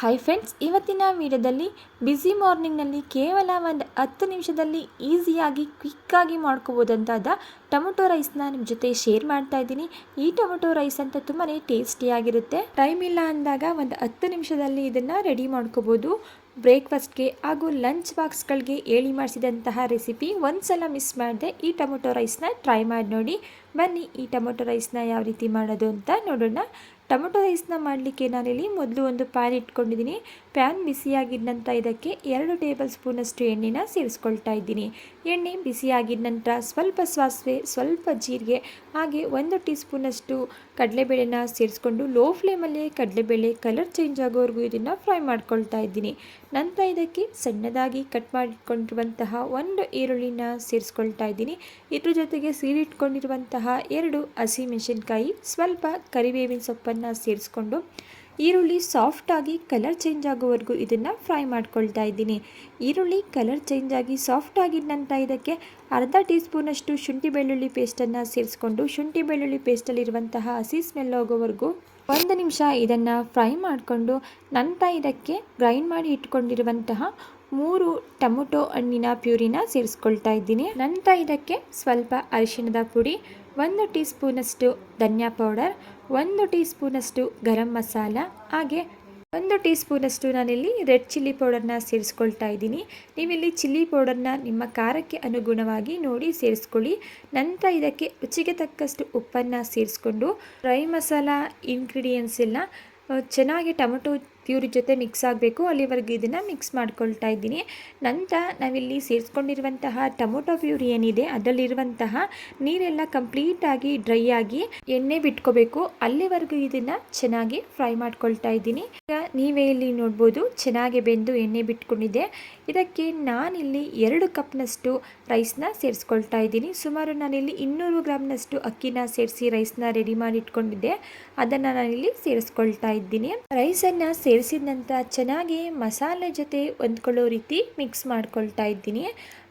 Hi friends, ಇವತ್ತಿನ ವಿಡಿಯೋದಲ್ಲಿ busy ಮಾರ್ನಿಂಗ್ನಲ್ಲಿ ಕೇವಲ ಒಂದು 10 ನಿಮಿಷದಲ್ಲಿ ಈಸಿಯಾಗಿ ಕ್ವಿಕ್ಕಾಗಿ ಮಾಡ್ಕೋಬೋದಂತಾದ ಟೊಮೊಟೊ ರೈಸ್ನ ನಿಮ್ಮ ಜೊತೆ ಶೇರ್ ಮಾಡ್ತಾ ಇದ್ದೀನಿ. ಈ ಟೊಮೊಟೊ ರೈಸ್ ಅಂತ ತುಂಬಾ ಟೇಸ್ಟಿಯಾಗಿರುತ್ತೆ. ಟೈಮ್ ಇಲ್ಲ ಅಂದಾಗ ಒಂದು 10 ನಿಮಿಷದಲ್ಲಿ ಇದನ್ನು ರೆಡಿ ಮಾಡ್ಕೋಬೋದು. ಬ್ರೇಕ್ಫಾಸ್ಟ್ಗೆ ಹಾಗೂ ಲಂಚ್ ಬಾಕ್ಸ್ಗಳಿಗೆ ಹೇಳಿ ಮಾಡಿಸಿದಂತಹ ರೆಸಿಪಿ. ಒಂದ್ಸಲ ಮಿಸ್ ಮಾಡದೆ ಈ ಟೊಮೊಟೊ ರೈಸ್ನ ಟ್ರೈ ಮಾಡಿ ನೋಡಿ. ಬನ್ನಿ ಈ ಟೊಮೊಟೊ ರೈಸ್ನ ಯಾವ ರೀತಿ ಮಾಡೋದು ಅಂತ ನೋಡೋಣ. ಟೊಮೊಟೊ ರೈಸ್ನ ಮಾಡಲಿಕ್ಕೆ ನಾನಿಲ್ಲಿ ಮೊದಲು ಒಂದು ಪ್ಯಾನ್ ಇಟ್ಕೊಂಡಿದ್ದೀನಿ. ಪ್ಯಾನ್ ಬಿಸಿಯಾಗಿದ ನಂತರ ಇದಕ್ಕೆ 2 ಟೇಬಲ್ ಸ್ಪೂನಷ್ಟು ಎಣ್ಣೆನ ಸೇರಿಸ್ಕೊಳ್ತಾ ಇದ್ದೀನಿ. ಎಣ್ಣೆ ಬಿಸಿಯಾಗಿದ ನಂತರ ಸ್ವಲ್ಪ ಸಾಸಿವೆ, ಸ್ವಲ್ಪ ಜೀರಿಗೆ ಹಾಗೆ 1 ಟೀ ಸ್ಪೂನಷ್ಟು ಕಡಲೆಬೇಳೆನ ಸೇರಿಸ್ಕೊಂಡು ಲೋ ಫ್ಲೇಮಲ್ಲಿ ಕಡಲೆಬೇಳೆ ಕಲರ್ ಚೇಂಜ್ ಆಗೋವರೆಗೂ ಇದನ್ನು ಫ್ರೈ ಮಾಡ್ಕೊಳ್ತಾ ಇದ್ದೀನಿ. ನಂತರ ಇದಕ್ಕೆ ಸಣ್ಣದಾಗಿ ಕಟ್ ಮಾಡಿಟ್ಕೊಂಡಿರುವಂತಹ 1 ಈರುಳ್ಳಿನ ಸೇರಿಸ್ಕೊಳ್ತಾ ಇದ್ದೀನಿ. ಇದ್ರ ಜೊತೆಗೆ ಸೀರಿಟ್ಕೊಂಡಿರುವಂತಹ 2 ಹಸಿಮೆಣಸಿನ್ಕಾಯಿ, ಸ್ವಲ್ಪ ಕರಿಬೇವಿನ ಸೊಪ್ಪನ್ನು ಸೇರಿಸ್ಕೊಂಡು ಈರುಳ್ಳಿ ಸಾಫ್ಟಾಗಿ ಕಲರ್ ಚೇಂಜ್ ಆಗೋವರೆಗೂ ಇದನ್ನು ಫ್ರೈ ಮಾಡ್ಕೊಳ್ತಾ ಇದ್ದೀನಿ. ಈರುಳ್ಳಿ ಕಲರ್ ಚೇಂಜ್ ಆಗಿ ಸಾಫ್ಟ್ ಆಗಿದ ನಂತರ ಇದಕ್ಕೆ ಅರ್ಧ ಟೀ ಸ್ಪೂನಷ್ಟು ಶುಂಠಿ ಬೆಳ್ಳುಳ್ಳಿ ಪೇಸ್ಟನ್ನು ಸೇರಿಸ್ಕೊಂಡು ಶುಂಠಿ ಬೆಳ್ಳುಳ್ಳಿ ಪೇಸ್ಟಲ್ಲಿರುವಂತಹ ಹಸಿ ಸ್ಮೆಲ್ ಹೋಗೋವರೆಗೂ 1 ನಿಮಿಷ ಇದನ್ನು ಫ್ರೈ ಮಾಡಿಕೊಂಡು ನಂತರ ಇದಕ್ಕೆ ಗ್ರೈಂಡ್ ಮಾಡಿ ಇಟ್ಕೊಂಡಿರುವಂತಹ 3 ಟೊಮೊಟೊ ಹಣ್ಣಿನ ಪ್ಯೂರಿನ ಸೇರಿಸ್ಕೊಳ್ತಾ ಇದ್ದೀನಿ. ನಂತರ ಇದಕ್ಕೆ ಸ್ವಲ್ಪ ಅರಿಶಿಣದ ಪುಡಿ, 1 ಟೀ ಸ್ಪೂನಷ್ಟು ಧನಿಯಾ ಪೌಡರ್, 1 ಟೀ ಸ್ಪೂನಷ್ಟು ಗರಂ ಮಸಾಲ ಹಾಗೆ 1 ಟೀ ಸ್ಪೂನಷ್ಟು ನಾನಿಲ್ಲಿ ರೆಡ್ ಚಿಲ್ಲಿ ಪೌಡರ್ನ ಸೇರಿಸ್ಕೊಳ್ತಾ ಇದ್ದೀನಿ. ನೀವಿಲ್ಲಿ ಚಿಲ್ಲಿ ಪೌಡರ್ನ ನಿಮ್ಮ ಖಾರಕ್ಕೆ ಅನುಗುಣವಾಗಿ ನೋಡಿ ಸೇರಿಸ್ಕೊಳ್ಳಿ. ನಂತರ ಇದಕ್ಕೆ ರುಚಿಗೆ ತಕ್ಕಷ್ಟು ಉಪ್ಪನ್ನು ಸೇರಿಸ್ಕೊಂಡು ಡ್ರೈ ಮಸಾಲ ಇಂಗ್ರೀಡಿಯೆಂಟ್ಸ್ ಎಲ್ಲ ಚೆನ್ನಾಗಿ ಟೊಮೊಟೊ ಪ್ಯೂರಿ ಜೊತೆ ಮಿಕ್ಸ್ ಆಗಬೇಕು, ಅಲ್ಲಿವರೆಗೂ ಇದನ್ನು ಮಿಕ್ಸ್ ಮಾಡ್ಕೊಳ್ತಾ ಇದ್ದೀನಿ. ನಂತರ ನಾವಿಲ್ಲಿ ಸೇರಿಸ್ಕೊಂಡಿರುವಂತಹ ಟೊಮೊಟೊ ಪ್ಯೂರಿ ಏನಿದೆ ಅದರಲ್ಲಿರುವಂತಹ ನೀರೆಲ್ಲ ಕಂಪ್ಲೀಟಾಗಿ ಡ್ರೈ ಆಗಿ ಎಣ್ಣೆ ಬಿಟ್ಕೋಬೇಕು, ಅಲ್ಲಿವರೆಗೂ ಇದನ್ನು ಚೆನ್ನಾಗಿ ಫ್ರೈ ಮಾಡ್ಕೊಳ್ತಾ ಇದ್ದೀನಿ. ಈಗ ನೀವೇ ಇಲ್ಲಿ ನೋಡ್ಬೋದು ಚೆನ್ನಾಗಿ ಬೆಂದು ಎಣ್ಣೆ ಬಿಟ್ಕೊಂಡಿದೆ. ಇದಕ್ಕೆ ನಾನಿಲ್ಲಿ 2 ಕಪ್ನಷ್ಟು ರೈಸ್ನ ಸೇರಿಸ್ಕೊಳ್ತಾ ಇದ್ದೀನಿ. ಸುಮಾರು ನಾನಿಲ್ಲಿ 200 ಗ್ರಾಮ್ನಷ್ಟು ಅಕ್ಕಿನ ಸೇರಿಸಿ ರೈಸ್ನ ರೆಡಿ ಮಾಡಿ ಇಟ್ಕೊಂಡಿದ್ದೆ, ಅದನ್ನು ನಾನಿಲ್ಲಿ ಸೇರಿಸ್ಕೊಳ್ತಾ ಇದ್ದೀನಿ. ರೈಸನ್ನು ಸೇರಿಸಿದ ನಂತರ ಚೆನ್ನಾಗಿ ಮಸಾಲೆ ಜೊತೆ ಹೊಂದ್ಕೊಳ್ಳೋ ರೀತಿ ಮಿಕ್ಸ್ ಮಾಡ್ಕೊಳ್ತಾ ಇದ್ದೀನಿ.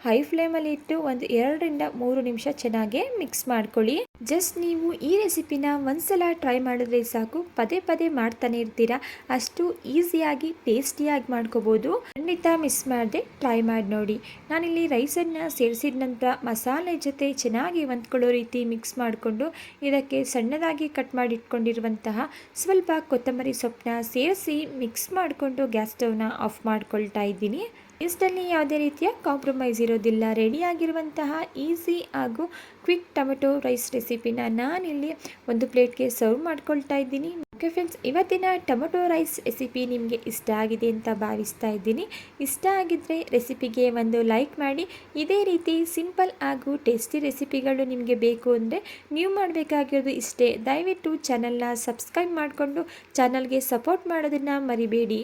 ಹೈ ಫ್ಲೇಮಲ್ಲಿ ಇಟ್ಟು ಒಂದು 2 ರಿಂದ 3 ನಿಮಿಷ ಚೆನ್ನಾಗಿ ಮಿಕ್ಸ್ ಮಾಡ್ಕೊಳ್ಳಿ. ಜಸ್ಟ್ ನೀವು ಈ ರೆಸಿಪಿನ ಒಂದ್ಸಲ ಟ್ರೈ ಮಾಡಿದ್ರೆ ಸಾಕು, ಪದೇ ಪದೇ ಮಾಡ್ತಾನೆ ಇರ್ತೀರಾ. ಅಷ್ಟು ಈಸಿಯಾಗಿ ಟೇಸ್ಟಿಯಾಗಿ ಮಾಡ್ಕೋಬೋದು. ಖಂಡಿತ ಮಿಸ್ ಮಾಡದೆ ಟ್ರೈ ಮಾಡಿ ನೋಡಿ. ನಾನಿಲ್ಲಿ ರೈಸನ್ನು ಸೇರಿಸಿದ ನಂತರ ಮಸಾಲೆ ಜೊತೆ ಚೆನ್ನಾಗಿ ಹೊಂದ್ಕೊಳ್ಳೋ ರೀತಿ ಮಿಕ್ಸ್ ಮಾಡಿಕೊಂಡು ಇದಕ್ಕೆ ಸಣ್ಣದಾಗಿ ಕಟ್ ಮಾಡಿ ಇಟ್ಕೊಂಡಿರುವಂತಹ ಸ್ವಲ್ಪ ಕೊತ್ತಂಬರಿ ಸೊಪ್ಪನ್ನ ಸೇರಿಸಿ ಮಿಕ್ಸ್ ಮಾಡಿಕೊಂಡು ಗ್ಯಾಸ್ ಸ್ಟವ್ನ ಆಫ್ ಮಾಡ್ಕೊಳ್ತಾ ಇದ್ದೀನಿ. ಟೇಸ್ಟಲ್ಲಿ ಯಾವುದೇ ರೀತಿಯ ಕಾಂಪ್ರಮೈಸ್ ಇರೋದಿಲ್ಲ. ರೆಡಿಯಾಗಿರುವಂತಹ ಈಸಿ ಹಾಗೂ ಕ್ವಿಕ್ ಟೊಮೆಟೊ ರೈಸ್ ರೆಸಿಪಿನ ನಾನಿಲ್ಲಿ ಒಂದು ಪ್ಲೇಟ್ಗೆ ಸರ್ವ್ ಮಾಡ್ಕೊಳ್ತಾ ಇದ್ದೀನಿ. ಓಕೆ ಫ್ರೆಂಡ್ಸ್, ಇವತ್ತಿನ ಟೊಮೆಟೊ ರೈಸ್ ರೆಸಿಪಿ ನಿಮಗೆ ಇಷ್ಟ ಆಗಿದೆ ಅಂತ ಭಾವಿಸ್ತಾ ಇದ್ದೀನಿ. ಇಷ್ಟ ಆಗಿದ್ದರೆ ರೆಸಿಪಿಗೆ ಒಂದು ಲೈಕ್ ಮಾಡಿ. ಇದೇ ರೀತಿ ಸಿಂಪಲ್ ಹಾಗೂ ಟೇಸ್ಟಿ ರೆಸಿಪಿಗಳು ನಿಮಗೆ ಬೇಕು ಅಂದರೆ ನೀವು ಮಾಡಬೇಕಾಗಿರೋದು ಇಷ್ಟೇ. ದಯವಿಟ್ಟು ಚಾನಲ್ನ ಸಬ್ಸ್ಕ್ರೈಬ್ ಮಾಡಿಕೊಂಡು ಚಾನಲ್ಗೆ ಸಪೋರ್ಟ್ ಮಾಡೋದನ್ನು ಮರಿಬೇಡಿ.